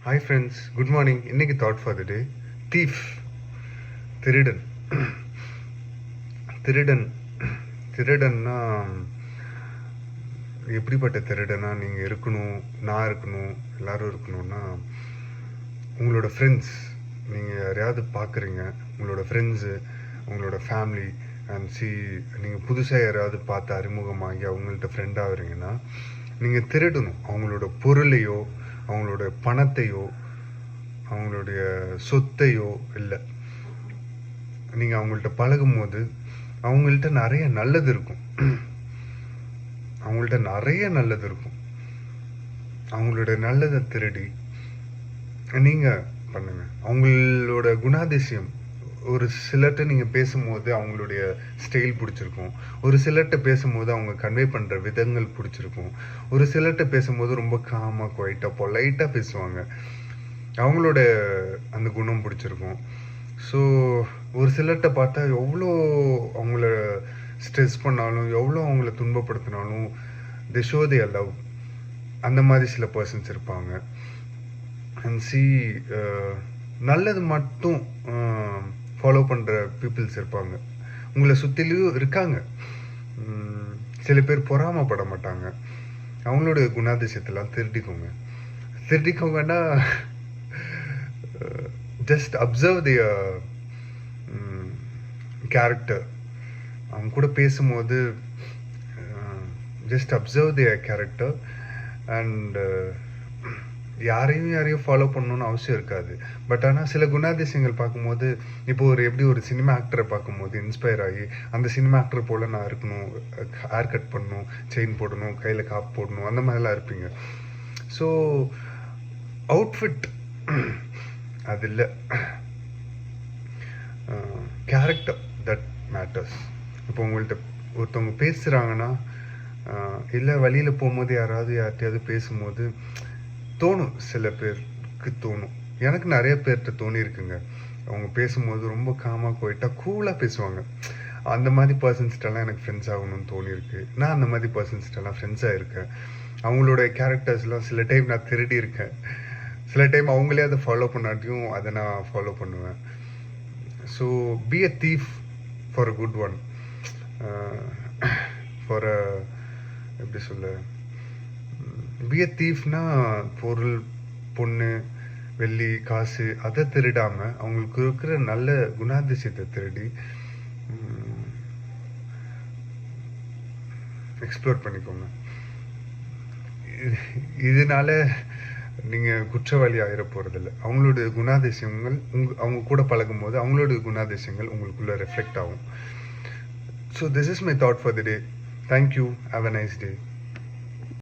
Hi friends, good morning. இன்னைக்கு thought for the day, thief, திருடன். திருடன் திருடன்னா எப்படிப்பட்ட திருடனா நீங்கள் இருக்கணும், நான் இருக்கணும், எல்லாரும் இருக்கணும்னா உங்களோட ஃப்ரெண்ட்ஸ், நீங்கள் யாரையாவது பார்க்குறீங்க, உங்களோட ஃப்ரெண்ட்ஸு, உங்களோட ஃபேமிலி நீங்கள் புதுசாக யாராவது பார்த்து அறிமுகமாகி அவங்கள்ட்ட ஃப்ரெண்ட் ஆகுறீங்கன்னா நீங்கள் திருடணும். அவங்களோட பொருளையோ, அவங்களோட பணத்தையோ, அவங்களுடைய சொத்தையோ இல்லை. நீங்கள் அவங்கள்ட்ட பழகும் போது அவங்கள்ட்ட நிறைய நல்லது இருக்கும். அவங்கள்ட்ட நிறைய நல்லது இருக்கும். அவங்களோட நல்லதை திருடி நீங்கள் பண்ணுங்க. அவங்களோட குணாதிசயம், ஒரு சிலர்கிட்ட நீங்கள் பேசும்போது அவங்களுடைய ஸ்டைல் பிடிச்சிருக்கும், ஒரு சிலர்கிட்ட பேசும்போது அவங்க கன்வே பண்ணுற விதங்கள் பிடிச்சிருக்கும், ஒரு சிலர்கிட்ட பேசும்போது ரொம்ப காமாக குவைட்டாக பொலைட்டாக பேசுவாங்க, அவங்களோட அந்த குணம் பிடிச்சிருக்கும். ஸோ ஒரு சிலர்கிட்ட பார்த்தா எவ்வளோ அவங்கள ஸ்ட்ரெஸ் பண்ணாலும், எவ்வளோ அவங்கள துன்பப்படுத்தினாலும் தி ஷோ தே லவ். அந்த மாதிரி சில பர்சன்ஸ் இருப்பாங்க. அண்ட் நல்லது மட்டும் ஃபாலோ பண்ணுற பீப்புள்ஸ் இருப்பாங்க. உங்களை சுற்றிலும் இருக்காங்க. சில பேர் பொறாமப்பட மாட்டாங்க. அவங்களோட குணாதிசயத்தெல்லாம் திருடிக்கோங்கன்னா ஜஸ்ட் அப்சர்வ் தியர் கேரக்டர். அவங்க கூட பேசும்போது just observe their character. And யாரையும் ஃபாலோ பண்ணணும்னு அவசியம் இருக்காது. பட் ஆனால் சில குணாதிசயங்கள் பார்க்கும்போது, இப்போ எப்படி ஒரு சினிமா ஆக்டரை பார்க்கும்போது இன்ஸ்பயர் ஆகி அந்த சினிமா ஆக்டர் போல் நான் இருக்கணும், ஹேர் கட் பண்ணணும், செயின் போடணும், கையில் காப்பு போடணும், அந்த மாதிரிலாம் இருப்பீங்க. ஸோ அவுட்ஃபிட் அது இல்லை, கேரக்டர் தட் மேட்டர்ஸ். இப்போ உங்கள்கிட்ட ஒருத்தவங்க பேசுகிறாங்கன்னா, இல்லை வழியில் போகும்போது யார்கிட்டையாவது பேசும்போது தோணும், சில பேருக்கு தோணும். எனக்கு நிறைய பேர்கிட்ட தோணியிருக்குங்க. அவங்க பேசும்போது ரொம்ப காமாக போயிட்டா கூலாக பேசுவாங்க. அந்த மாதிரி பர்சன்ஸ்கிட்டலாம் எனக்கு ஃப்ரெண்ட்ஸ் ஆகணும்னு தோணியிருக்கு. நான் அந்த மாதிரி பர்சன்ஸ்கிட்டலாம் ஃப்ரெண்ட்ஸாக இருக்கேன். அவங்களோட கேரக்டர்ஸ்லாம் சில டைம் நான் திருடி இருக்கேன். சில டைம் அவங்களே அதை ஃபாலோ பண்ணாட்டியும் அதை நான் ஃபாலோ பண்ணுவேன். So be a thief for a good one. For a எப்படி சொல்ல, பி அ தீஃப்னா பொருள், பொண்ணு, வெள்ளி, காசு அதை திருடாமல் அவங்களுக்கு இருக்கிற நல்ல குணாதிசயத்தை திருடி எக்ஸ்ப்ளோர் பண்ணிக்கோங்க. இதனால நீங்கள் குற்றவாளி ஆகிட போகிறதில்ல. அவங்களோட குணாதிசயங்கள் அவங்க கூட பழகும் போது அவங்களோட குணாதிசயங்கள் உங்களுக்குள்ளே ரெஃப்ளெக்ட் ஆகும். So this is my thought for the day. Thank you. Have a nice day.